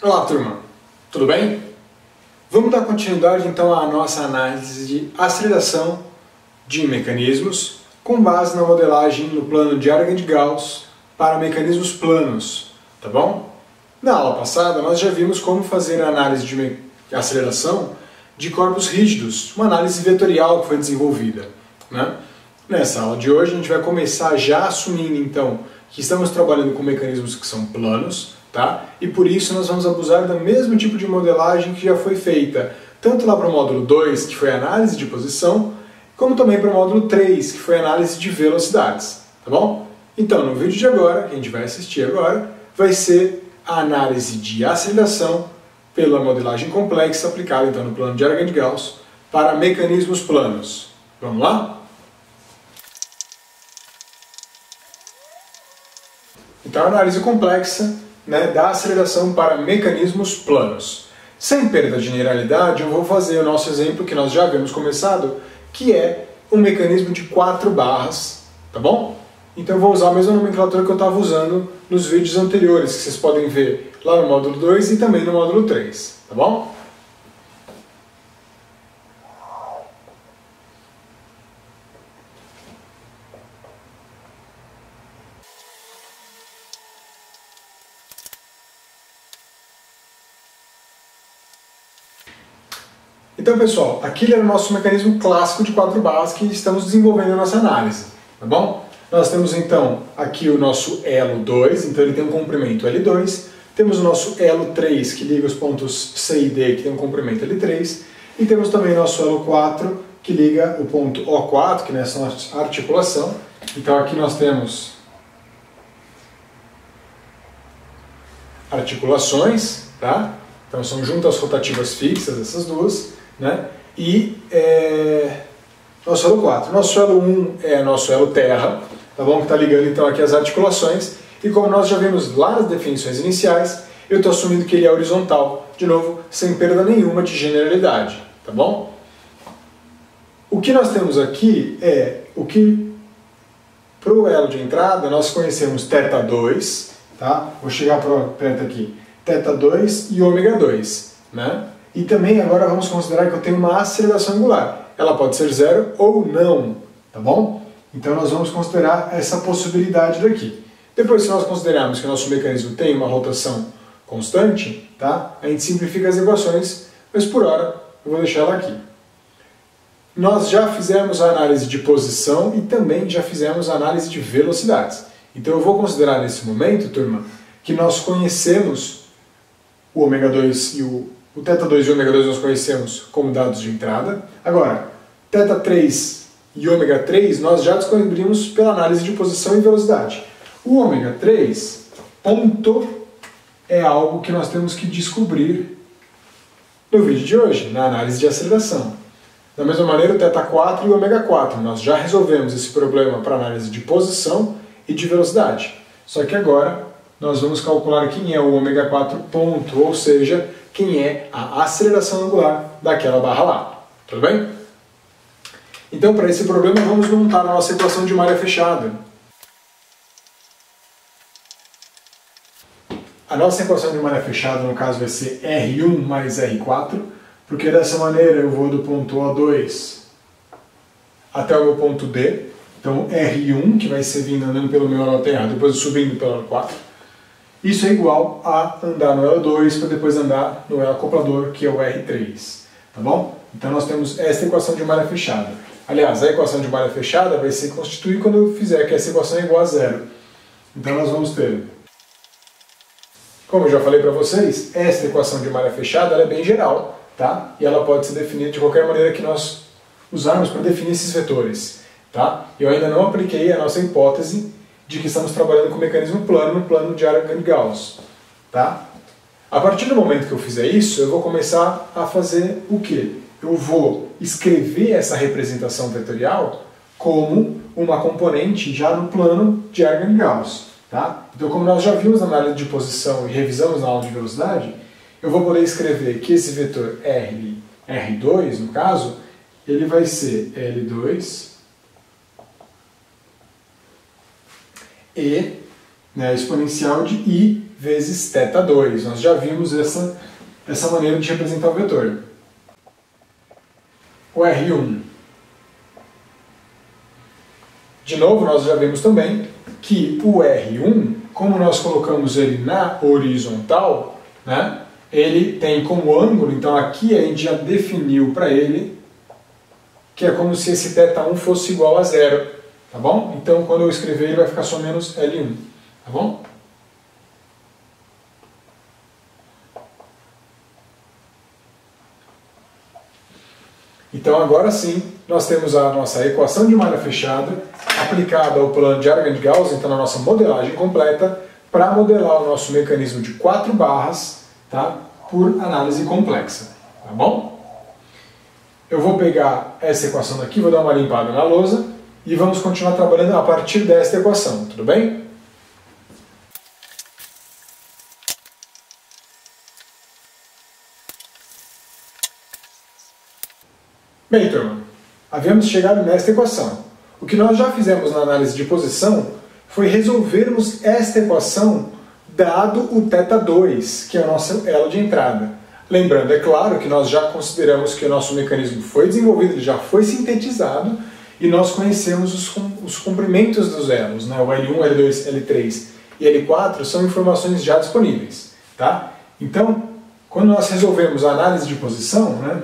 Olá, turma. Tudo bem? Vamos dar continuidade então à nossa análise de aceleração de mecanismos com base na modelagem no plano de Argand de Gauss para mecanismos planos, tá bom? Na aula passada nós já vimos como fazer a análise de aceleração de corpos rígidos, uma análise vetorial que foi desenvolvida, né? Nessa aula de hoje a gente vai começar já assumindo então que estamos trabalhando com mecanismos que são planos, tá? E por isso nós vamos abusar do mesmo tipo de modelagem que já foi feita, tanto lá para o módulo 2, que foi a análise de posição, como também para o módulo 3, que foi a análise de velocidades, tá bom? Então, no vídeo de agora, que a gente vai assistir agora, vai ser a análise de aceleração pela modelagem complexa aplicada então no plano de Argand de Gauss para mecanismos planos. Vamos lá? Então, a análise complexa, né, da aceleração para mecanismos planos. Sem perda de generalidade, eu vou fazer o nosso exemplo que nós já havíamos começado, que é um mecanismo de 4 barras, tá bom? Então eu vou usar a mesma nomenclatura que eu estava usando nos vídeos anteriores, que vocês podem ver lá no módulo 2 e também no módulo 3, tá bom? Então, pessoal, aquele era o nosso mecanismo clássico de 4 barras que estamos desenvolvendo na nossa análise, tá bom? Nós temos, então, aqui o nosso elo 2, então ele tem um comprimento L2, temos o nosso elo 3, que liga os pontos C e D, que tem um comprimento L3, e temos também o nosso elo 4, que liga o ponto O4, que é essa nossa articulação. Então, aqui nós temos articulações, tá? Então, são juntas rotativas fixas, essas duas, né? E nosso elo 4. Nosso elo 1 é nosso elo terra, tá bom? Que está ligando então aqui as articulações. E como nós já vimos lá nas definições iniciais, eu estou assumindo que ele é horizontal, de novo, sem perda nenhuma de generalidade, tá bom? O que nós temos aqui é o que, para o elo de entrada, nós conhecemos θ2, tá? Vou chegar perto aqui. θ2 e ômega 2, né? E também agora vamos considerar que eu tenho uma aceleração angular. Ela pode ser zero ou não, tá bom? Então nós vamos considerar essa possibilidade daqui. Depois, se nós considerarmos que o nosso mecanismo tem uma rotação constante, tá? A gente simplifica as equações, mas por hora eu vou deixar ela aqui. Nós já fizemos a análise de posição e também já fizemos a análise de velocidades. Então eu vou considerar nesse momento, turma, que nós conhecemos o ômega 2 e o θ2 e o ômega 2 nós conhecemos como dados de entrada. Agora, θ3 e ômega 3 nós já descobrimos pela análise de posição e velocidade. O ômega 3 ponto é algo que nós temos que descobrir no vídeo de hoje, na análise de aceleração. Da mesma maneira, o θ4 e o ômega 4, nós já resolvemos esse problema para análise de posição e de velocidade. Só que agora nós vamos calcular quem é o ômega 4 ponto, ou seja, quem é a aceleração angular daquela barra lá. Tudo bem? Então, para esse problema, vamos montar a nossa equação de malha fechada. A nossa equação de malha fechada, no caso, vai ser R1 mais R4, porque dessa maneira eu vou do ponto O2 até o meu ponto D. Então, R1, que vai ser vindo andando pelo meu elo terra, depois subindo pelo elo 4. Isso é igual a andar no elo 2 para depois andar no elo acoplador, que é o R3. Tá bom? Então nós temos essa equação de malha fechada. Aliás, a equação de malha fechada vai se constituir quando eu fizer que essa equação é igual a zero. Então nós vamos ter, como eu já falei para vocês, essa equação de malha fechada ela é bem geral, tá? E ela pode ser definida de qualquer maneira que nós usarmos para definir esses vetores. Tá? Eu ainda não apliquei a nossa hipótese de que estamos trabalhando com mecanismo plano no plano de Argand de Gauss. Tá? A partir do momento que eu fizer isso, eu vou começar a fazer o quê? Eu vou escrever essa representação vetorial como uma componente já no plano de Argand de Gauss. Tá? Então, como nós já vimos na análise de posição e revisamos na aula de velocidade, eu vou poder escrever que esse vetor R2, no caso, ele vai ser L2 e, né, exponencial de I vezes θ2. Nós já vimos essa maneira de representar o vetor. O R1. De novo, nós já vimos também que o R1, como nós colocamos ele na horizontal, né, ele tem como ângulo, então aqui a gente já definiu para ele que é como se esse θ1 fosse igual a zero, tá bom? Então quando eu escrever ele vai ficar só menos L1, tá bom? Então agora sim, nós temos a nossa equação de malha fechada aplicada ao plano de Argand-Gauss, então na nossa modelagem completa, para modelar o nosso mecanismo de 4 barras, tá? Por análise complexa, tá bom? Eu vou pegar essa equação daqui, vou dar uma limpada na lousa e vamos continuar trabalhando a partir desta equação, tudo bem? Bem, turma, havíamos chegado nesta equação. O que nós já fizemos na análise de posição foi resolvermos esta equação dado o θ2, que é o nosso elo de entrada. Lembrando, é claro, que nós já consideramos que o nosso mecanismo foi desenvolvido, ele já foi sintetizado, e nós conhecemos os comprimentos dos elos, né? O L1, L2, L3 e L4 são informações já disponíveis, tá? Então, quando nós resolvemos a análise de posição, né?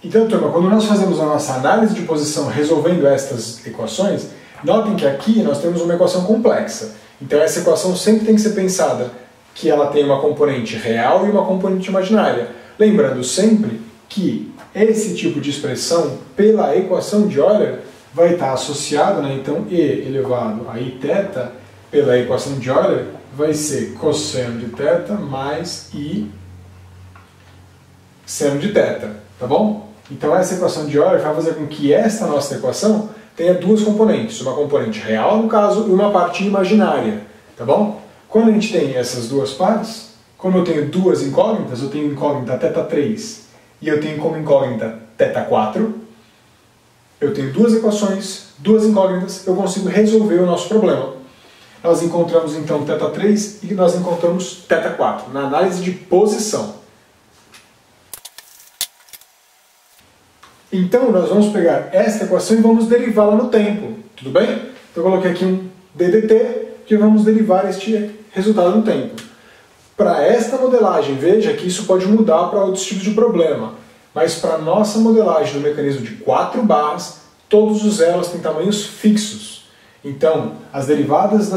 Então, turma, quando nós fazemos a nossa análise de posição resolvendo estas equações, notem que aqui nós temos uma equação complexa. Então essa equação sempre tem que ser pensada que ela tem uma componente real e uma componente imaginária. Lembrando sempre que esse tipo de expressão, pela equação de Euler, vai estar associado, né? Então E elevado a Iθ, pela equação de Euler, vai ser cosseno de θ mais I seno de θ, tá bom? Então essa equação de Euler vai fazer com que esta nossa equação tenha duas componentes, uma componente real, no caso, e uma parte imaginária, tá bom? Quando a gente tem essas duas partes, como eu tenho duas incógnitas, eu tenho incógnita θ3 e eu tenho como incógnita θ4, eu tenho duas equações, duas incógnitas, eu consigo resolver o nosso problema. Nós encontramos então θ3 e nós encontramos θ4, na análise de posição. Então, nós vamos pegar esta equação e vamos derivá-la no tempo, tudo bem? Então, eu coloquei aqui um ddt, que vamos derivar este resultado no tempo. Para esta modelagem, veja que isso pode mudar para outros tipos de problema, mas para a nossa modelagem do mecanismo de 4 barras, todos os elos têm tamanhos fixos. Então, as derivadas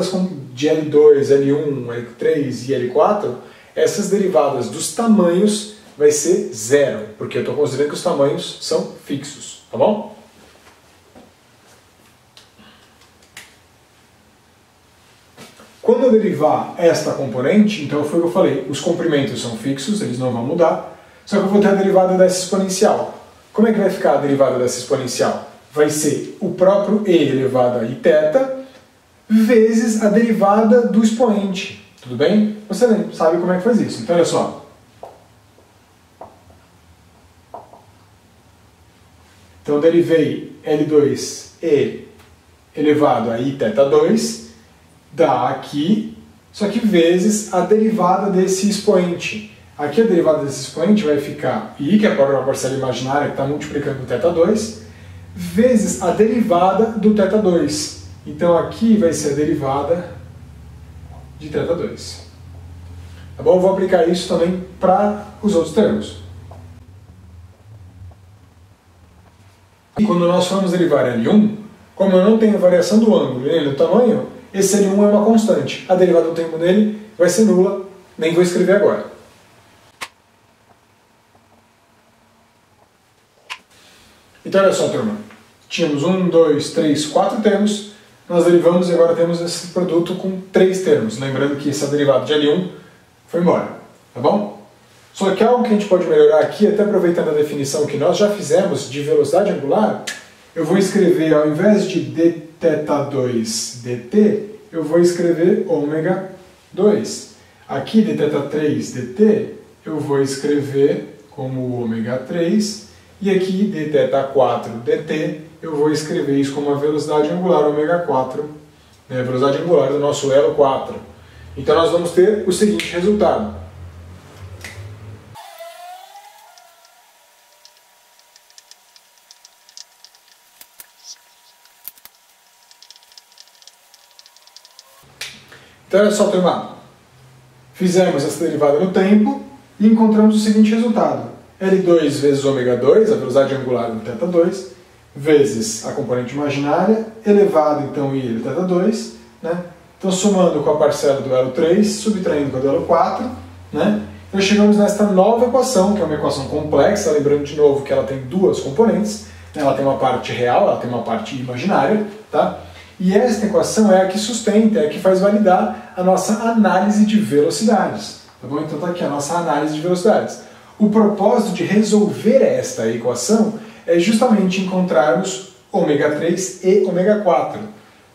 de L2, L1, L3 e L4, essas derivadas dos tamanhos vai ser zero, porque eu estou considerando que os tamanhos são fixos, tá bom? Quando eu derivar esta componente, então foi o que eu falei, os comprimentos são fixos, eles não vão mudar, só que eu vou ter a derivada dessa exponencial. Como é que vai ficar a derivada dessa exponencial? Vai ser o próprio E elevado a Iθ vezes a derivada do expoente, tudo bem? Você sabe como é que faz isso, então olha só. Então eu derivei L2E elevado a Iθ2, dá aqui, só que vezes a derivada desse expoente. Aqui a derivada desse expoente vai ficar I, que é a própria parcela imaginária que está multiplicando o θ2, vezes a derivada do θ2. Então aqui vai ser a derivada de θ2. Tá bom? Eu vou aplicar isso também para os outros termos. Quando nós formos derivar L1, como eu não tenho variação do ângulo nem do tamanho, esse L1 é uma constante. A derivada do tempo nele vai ser nula, nem vou escrever agora. Então olha só, turma. Tínhamos 1, 2, 3, 4 termos, nós derivamos e agora temos esse produto com 3 termos. Lembrando que essa derivada de L1 foi embora, tá bom? Só que algo que a gente pode melhorar aqui, até aproveitando a definição que nós já fizemos de velocidade angular, eu vou escrever, ao invés de dθ2 dt, eu vou escrever ômega 2. Aqui dθ3 dt, eu vou escrever como ômega 3, E aqui, dθ4 dt, eu vou escrever isso como a velocidade angular ômega 4, né, a velocidade angular do nosso elo 4. Então nós vamos ter o seguinte resultado. Então olha só, turma. Fizemos essa derivada no tempo e encontramos o seguinte resultado. L2 vezes ômega 2, a velocidade angular do θ2, vezes a componente imaginária, elevado então I de θ2, né? Então somando com a parcela do elo 3, subtraindo com a do elo 4, né? Então chegamos nesta nova equação, que é uma equação complexa, lembrando de novo que ela tem duas componentes, né? Ela tem uma parte real, ela tem uma parte imaginária, tá? E esta equação é a que sustenta, é a que faz validar a nossa análise de velocidades, tá bom? Então está aqui a nossa análise de velocidades. O propósito de resolver esta equação é justamente encontrarmos ômega 3 e ômega 4.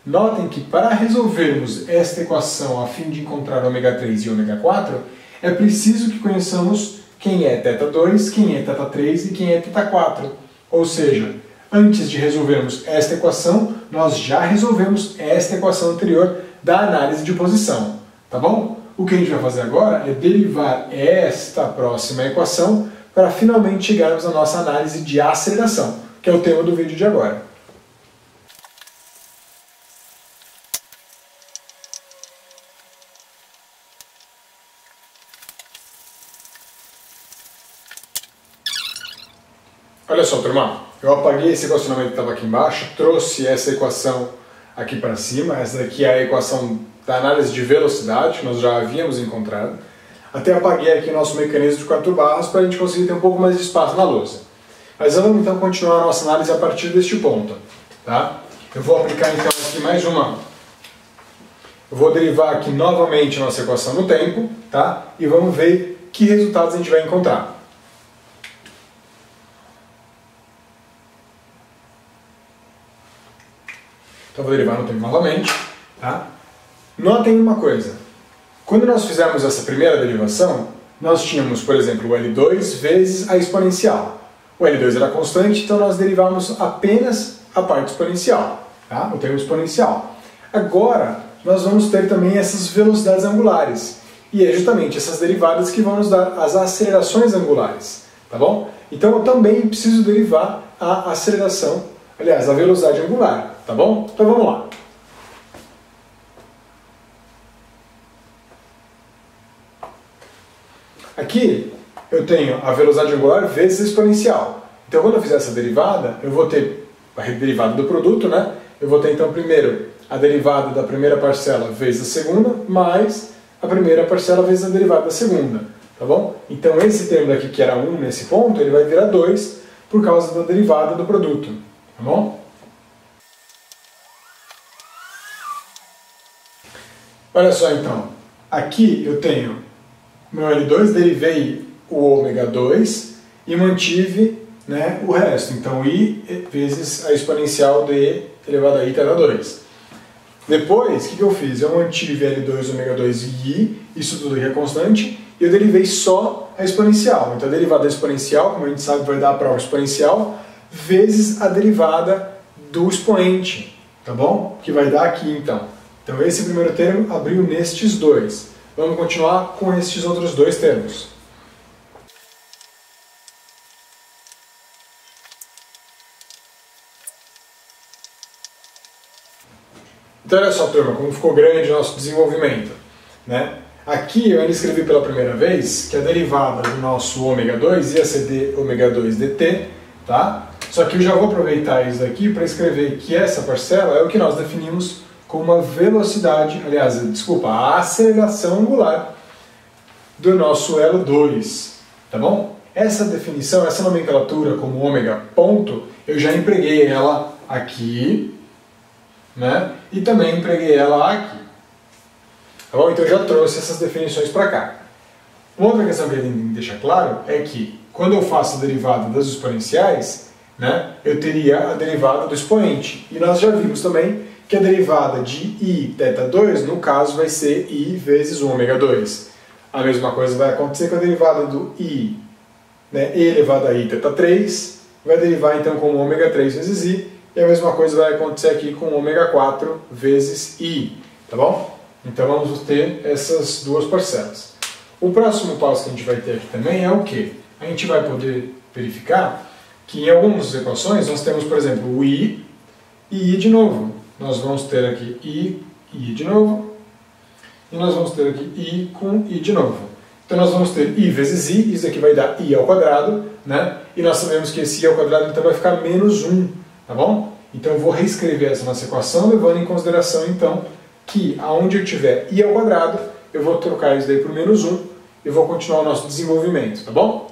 Notem que para resolvermos esta equação a fim de encontrar ômega 3 e ômega 4, é preciso que conheçamos quem é θ2, quem é θ3 e quem é θ4. Ou seja, antes de resolvermos esta equação, nós já resolvemos esta equação anterior da análise de posição, tá bom? O que a gente vai fazer agora é derivar esta próxima equação para finalmente chegarmos à nossa análise de aceleração, que é o tema do vídeo de agora. Olha só, turma, eu apaguei esse equacionamento que estava aqui embaixo, trouxe essa equação aqui para cima, essa daqui é a equação da análise de velocidade, que nós já havíamos encontrado. Até apaguei aqui o nosso mecanismo de 4 barras para a gente conseguir ter um pouco mais de espaço na lousa. Mas vamos então continuar a nossa análise a partir deste ponto, tá? Eu vou aplicar então aqui mais uma. Eu vou derivar aqui novamente a nossa equação no tempo, tá? E vamos ver que resultados a gente vai encontrar. Então vou derivar no tempo novamente, tá? Notem uma coisa. Quando nós fizemos essa primeira derivação, nós tínhamos, por exemplo, o L2 vezes a exponencial. O L2 era constante, então nós derivamos apenas a parte exponencial, tá? O termo exponencial. Agora, nós vamos ter também essas velocidades angulares. E é justamente essas derivadas que vão nos dar as acelerações angulares, tá bom? Então eu também preciso derivar a aceleração, aliás, a velocidade angular, tá bom? Então vamos lá. Aqui eu tenho a velocidade angular vezes a exponencial. Então quando eu fizer essa derivada, eu vou ter a derivada do produto, né? Eu vou ter então primeiro a derivada da primeira parcela vezes a segunda, mais a primeira parcela vezes a derivada da segunda, tá bom? Então esse termo daqui que era 1 nesse ponto, ele vai virar 2 por causa da derivada do produto, tá bom? Olha só então, aqui eu tenho meu L2, derivei o ômega 2 e mantive, né, o resto. Então, I vezes a exponencial de E elevado a I elevado a 2. Depois, o que eu fiz? Eu mantive L2, ômega 2 e I, isso tudo aqui é constante, e eu derivei só a exponencial. Então, a derivada da exponencial, como a gente sabe, vai dar a prova exponencial, vezes a derivada do expoente, tá bom? Que vai dar aqui, então. Então, esse primeiro termo abriu nestes dois. Vamos continuar com estes outros dois termos. Então olha só, turma, como ficou grande o nosso desenvolvimento, né? Aqui eu ainda escrevi pela primeira vez que a derivada do nosso ômega 2 ia ser de ômega 2 dt, tá? Só que eu já vou aproveitar isso daqui para escrever que essa parcela é o que nós definimos como a velocidade, aliás, desculpa, a aceleração angular do nosso elo 2, tá bom? Essa definição, essa nomenclatura como ômega ponto, eu já empreguei ela aqui, né? E também empreguei ela aqui, tá bom? Então eu já trouxe essas definições para cá. Uma outra questão que eu tenho que deixar claro é que quando eu faço a derivada das exponenciais, né, eu teria a derivada do expoente. E nós já vimos também que a derivada de I θ2, no caso, vai ser I vezes o ômega 2. A mesma coisa vai acontecer com a derivada do I, né, E elevado a I θ3, vai derivar então como ômega 3 vezes I, e a mesma coisa vai acontecer aqui com ômega 4 vezes I, tá bom? Então vamos ter essas duas parcelas. O próximo passo que a gente vai ter aqui também é o quê? A gente vai poder verificar que em algumas equações nós temos, por exemplo, o I e I de novo. Nós vamos ter aqui I de novo, e nós vamos ter aqui I com I de novo. Então nós vamos ter I vezes I, isso aqui vai dar I ao quadrado, né? E nós sabemos que esse I ao quadrado então vai ficar menos 1, tá bom? Então eu vou reescrever essa nossa equação, levando em consideração então que aonde eu tiver I ao quadrado, eu vou trocar isso daí por menos 1 e vou continuar o nosso desenvolvimento, tá bom?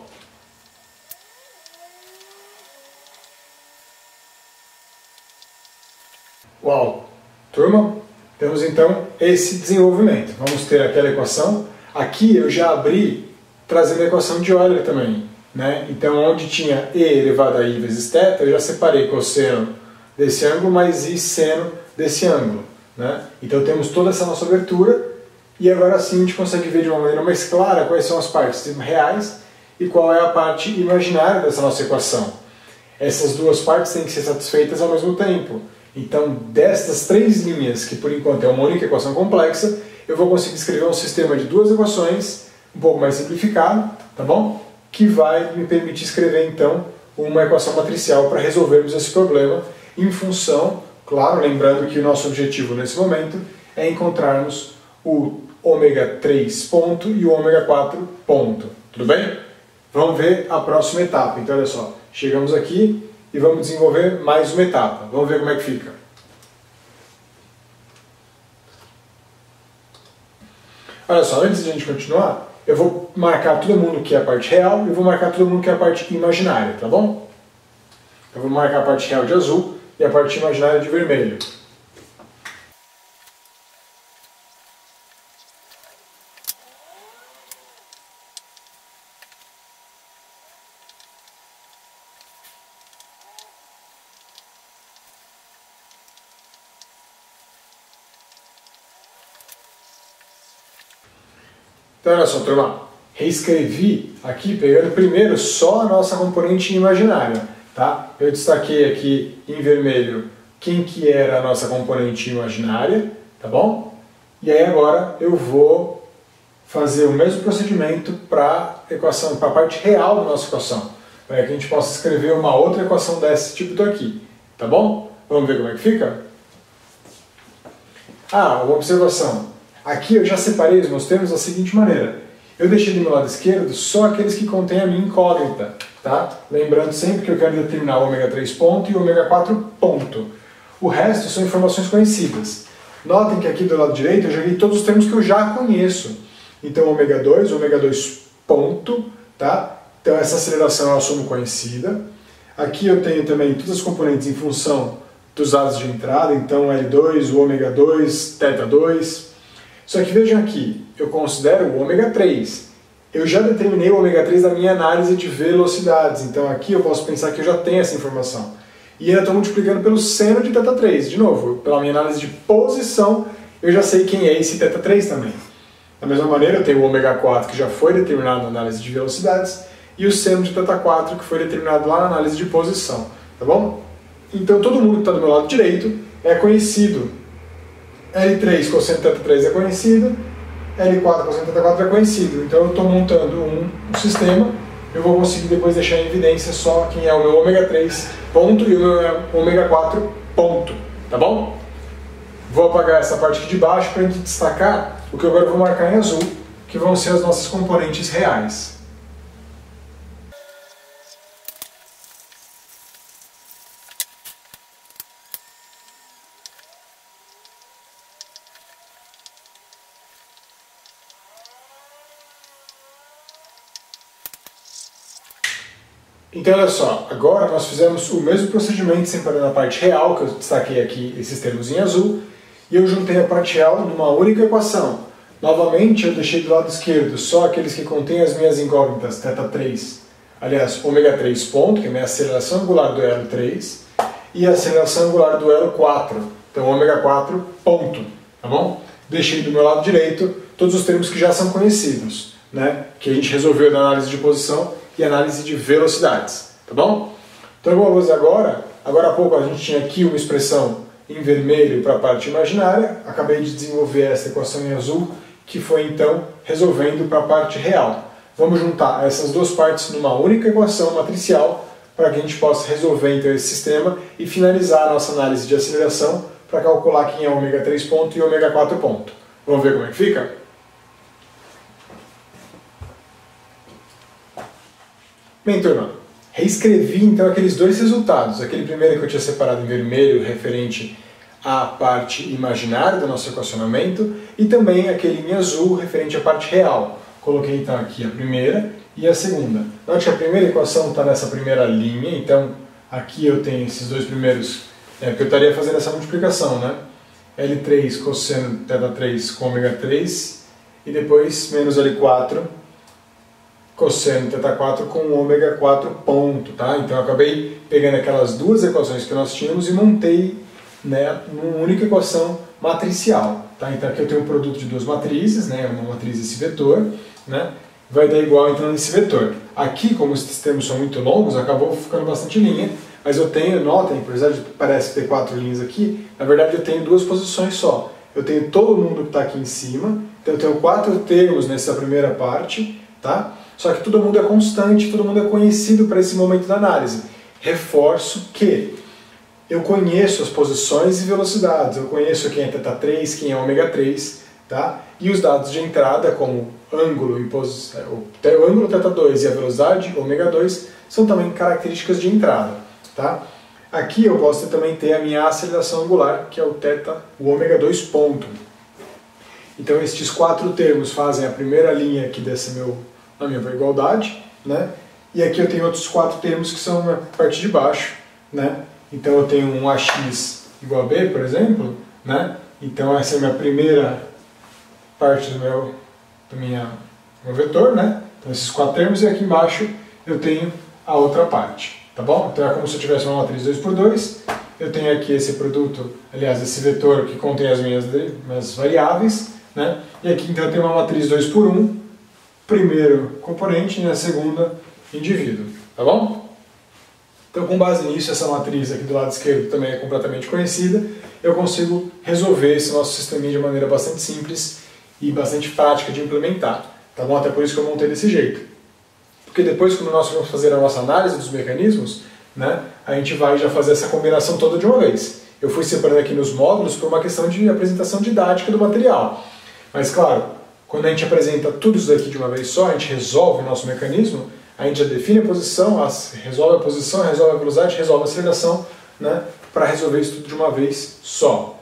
Uau! Turma, temos então esse desenvolvimento. Vamos ter aquela equação. Aqui eu já abri trazendo a equação de Euler também, né? Então onde tinha E elevado a I vezes θ, eu já separei cosseno desse ângulo mais I seno desse ângulo, né? Então temos toda essa nossa abertura e agora sim a gente consegue ver de uma maneira mais clara quais são as partes reais e qual é a parte imaginária dessa nossa equação. Essas duas partes têm que ser satisfeitas ao mesmo tempo. Então, destas três linhas, que por enquanto é uma única equação complexa, eu vou conseguir escrever um sistema de duas equações, um pouco mais simplificado, tá bom? Que vai me permitir escrever, então, uma equação matricial para resolvermos esse problema em função, claro, lembrando que o nosso objetivo nesse momento é encontrarmos o ômega 3 ponto e o ômega 4 ponto. Tudo bem? Vamos ver a próxima etapa. Então, olha só, chegamos aqui e vamos desenvolver mais uma etapa. Vamos ver como é que fica. Olha só, antes de a gente continuar, eu vou marcar todo mundo que é a parte real e vou marcar todo mundo que é a parte imaginária, tá bom? Eu vou marcar a parte real de azul e a parte imaginária de vermelho. Então, olha só, turma, reescrevi aqui, pegando primeiro só a nossa componente imaginária, tá? Eu destaquei aqui em vermelho quem que era a nossa componente imaginária, tá bom? E aí agora eu vou fazer o mesmo procedimento para a parte real da nossa equação, para que a gente possa escrever uma outra equação desse tipo aqui, tá bom? Vamos ver como é que fica? Ah, uma observação. Aqui eu já separei os meus termos da seguinte maneira. Eu deixei do meu lado esquerdo só aqueles que contêm a minha incógnita, tá? Lembrando sempre que eu quero determinar o ômega 3 ponto e o ômega 4 ponto. O resto são informações conhecidas. Notem que aqui do lado direito eu joguei todos os termos que eu já conheço. Então ômega 2 ponto, tá? Então essa aceleração eu assumo conhecida. Aqui eu tenho também todas as componentes em função dos dados de entrada, então L2, o ômega 2, θ2. Só que vejam aqui, eu considero o ômega 3. Eu já determinei o ômega 3 da minha análise de velocidades, então aqui eu posso pensar que eu já tenho essa informação. E ainda estou multiplicando pelo seno de θ3. De novo, pela minha análise de posição, eu já sei quem é esse θ3 também. Da mesma maneira, eu tenho o ômega 4, que já foi determinado na análise de velocidades, e o seno de θ4, que foi determinado lá na análise de posição. Tá bom? Então todo mundo que está do meu lado direito é conhecido. L3 cosseno θ3 é conhecido, L4 cosseno θ4 é conhecido. Então eu estou montando um sistema, eu vou conseguir depois deixar em evidência só quem é o meu ômega 3 ponto e o meu ômega 4 ponto, tá bom? Vou apagar essa parte aqui de baixo para a gente destacar o que eu agora vou marcar em azul, que vão ser as nossas componentes reais. Então, olha só, agora nós fizemos o mesmo procedimento separando a parte real, que eu destaquei aqui esses termos em azul, e eu juntei a parte real numa única equação. Novamente, eu deixei do lado esquerdo só aqueles que contêm as minhas incógnitas, θ3, aliás, ômega 3 ponto, que é a minha aceleração angular do elo 3, e a aceleração angular do elo 4, então ômega 4 ponto, tá bom? Deixei do meu lado direito todos os termos que já são conhecidos, né? Que a gente resolveu na análise de posição e análise de velocidades, tá bom? Então Então eu vou fazer agora há pouco a gente tinha aqui uma expressão em vermelho para a parte imaginária, acabei de desenvolver essa equação em azul, que foi então resolvendo para a parte real. Vamos juntar essas duas partes numa única equação matricial para que a gente possa resolver então esse sistema e finalizar a nossa análise de aceleração para calcular quem é ômega 3 ponto e ômega 4 ponto. Vamos ver como é que fica? Bem, turma, reescrevi então aqueles dois resultados. Aquele primeiro que eu tinha separado em vermelho, referente à parte imaginária do nosso equacionamento, e também aquele em azul, referente à parte real. Coloquei então aqui a primeira e a segunda. Note que a primeira equação está nessa primeira linha, então aqui eu tenho esses dois primeiros, porque eu estaria fazendo essa multiplicação, né? L3 cosseno θ3 com ômega 3, e depois menos L4 cosseno θ4 com ômega 4 ponto, tá? Então eu acabei pegando aquelas duas equações que nós tínhamos e montei, né, numa única equação matricial, tá? Então aqui eu tenho um produto de duas matrizes, né, uma matriz e esse vetor, né, vai dar igual então nesse vetor. Aqui, como os termos são muito longos, acabou ficando bastante linha, mas eu tenho, notem, apesar de parece ter 4 linhas aqui, na verdade eu tenho duas posições só. Eu tenho todo mundo que está aqui em cima, então eu tenho 4 termos nessa primeira parte, tá? Só que todo mundo é constante, todo mundo é conhecido para esse momento da análise. Reforço que eu conheço as posições e velocidades, eu conheço quem é θ3, quem é ômega 3, tá? E os dados de entrada, como ângulo, o ângulo θ2 e a velocidade ômega 2, são também características de entrada, tá? Aqui eu posso também ter a minha aceleração angular, que é o o ômega 2 ponto. Então estes 4 termos fazem a primeira linha aqui na minha igualdade, né? E aqui eu tenho outros 4 termos que são na parte de baixo, né? Então eu tenho um AX igual a B, por exemplo, né? Então essa é a minha primeira parte do meu vetor, né? Então esses 4 termos, e aqui embaixo eu tenho a outra parte, tá bom? Então é como se eu tivesse uma matriz 2x2, eu tenho aqui esse produto, aliás, esse vetor que contém as minhas variáveis, né? E aqui então eu tenho uma matriz 2x1, primeiro componente e na segunda indivíduo, tá bom? Então com base nisso, essa matriz aqui do lado esquerdo também é completamente conhecida, eu consigo resolver esse nosso sisteminha de maneira bastante simples e bastante prática de implementar, tá bom? Até por isso que eu montei desse jeito. Porque depois, quando nós vamos fazer a nossa análise dos mecanismos, né, a gente vai já fazer essa combinação toda de uma vez. Eu fui separando aqui nos módulos por uma questão de apresentação didática do material. Mas claro, quando a gente apresenta tudo isso daqui de uma vez só, a gente resolve o nosso mecanismo, a gente já define a posição, resolve a posição, resolve a velocidade, resolve a aceleração, né, para resolver isso tudo de uma vez só.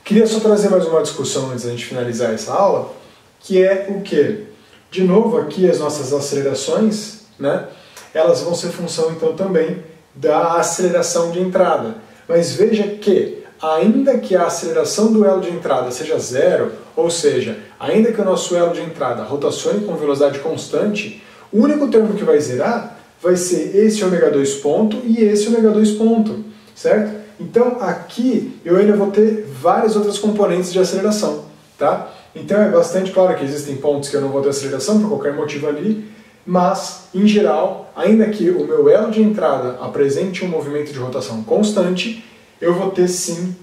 Queria só trazer mais uma discussão antes da gente finalizar essa aula, que é o quê? De novo, aqui as nossas acelerações, né, elas vão ser função então também da aceleração de entrada. Mas veja que, ainda que a aceleração do elo de entrada seja zero, ou seja, ainda que o nosso elo de entrada rotacione com velocidade constante, o único termo que vai zerar vai ser esse ômega 2 ponto e esse ômega 2 ponto, certo? Então aqui eu ainda vou ter várias outras componentes de aceleração, tá? Então é bastante claro que existem pontos que eu não vou ter aceleração por qualquer motivo ali, mas, em geral, ainda que o meu elo de entrada apresente um movimento de rotação constante, eu vou ter sim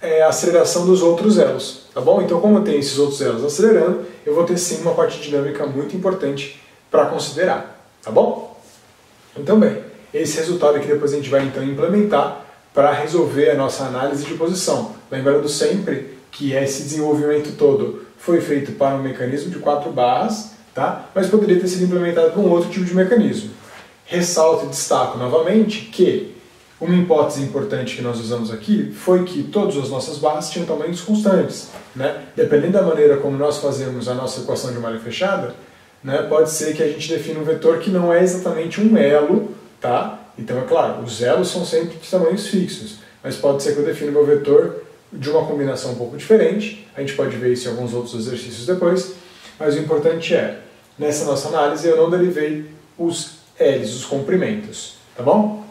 a aceleração dos outros elos, tá bom? Então, como eu tenho esses outros elos acelerando, eu vou ter sim uma parte dinâmica muito importante para considerar, tá bom? Então, bem, esse resultado aqui depois a gente vai então implementar para resolver a nossa análise de posição. Lembrando sempre que esse desenvolvimento todo foi feito para um mecanismo de 4 barras, tá? Mas poderia ter sido implementado para um outro tipo de mecanismo. Ressalto e destaco novamente que uma hipótese importante que nós usamos aqui foi que todas as nossas barras tinham tamanhos constantes, né? Dependendo da maneira como nós fazemos a nossa equação de malha fechada, né, pode ser que a gente defina um vetor que não é exatamente um elo, tá? Então é claro, os elos são sempre de tamanhos fixos, mas pode ser que eu defina meu vetor de uma combinação um pouco diferente, a gente pode ver isso em alguns outros exercícios depois, mas o importante é, nessa nossa análise eu não derivei os L's, os comprimentos, tá bom?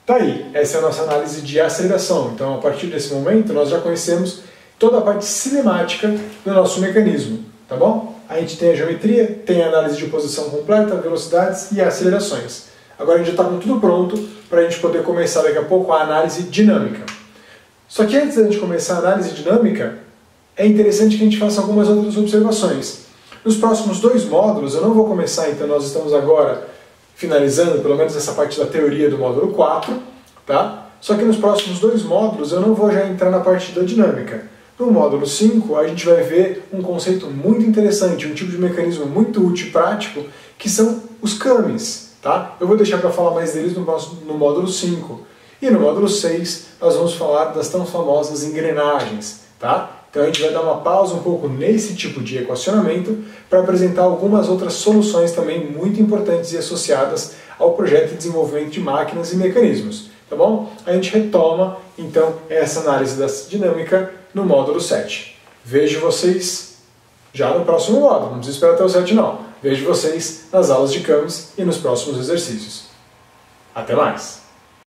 Tá aí, essa é a nossa análise de aceleração, então a partir desse momento nós já conhecemos toda a parte cinemática do nosso mecanismo, tá bom? A gente tem a geometria, tem a análise de posição completa, velocidades e acelerações. Agora a gente já está com tudo pronto para a gente poder começar daqui a pouco a análise dinâmica. Só que antes da gente começar a análise dinâmica, é interessante que a gente faça algumas outras observações. Nos próximos 2 módulos, eu não vou começar, então nós estamos agora finalizando pelo menos essa parte da teoria do módulo 4, tá? Só que nos próximos 2 módulos eu não vou já entrar na parte da dinâmica. No módulo 5 a gente vai ver um conceito muito interessante, um tipo de mecanismo muito útil e prático, que são os camis, tá? Eu vou deixar para falar mais deles no módulo 5. E no módulo 6 nós vamos falar das tão famosas engrenagens, tá? Então a gente vai dar uma pausa um pouco nesse tipo de equacionamento para apresentar algumas outras soluções também muito importantes e associadas ao projeto de desenvolvimento de máquinas e mecanismos, tá bom? A gente retoma então essa análise da dinâmica no módulo 7. Vejo vocês já no próximo módulo, não precisa esperar até o 7 não. Vejo vocês nas aulas de camis e nos próximos exercícios. Até mais!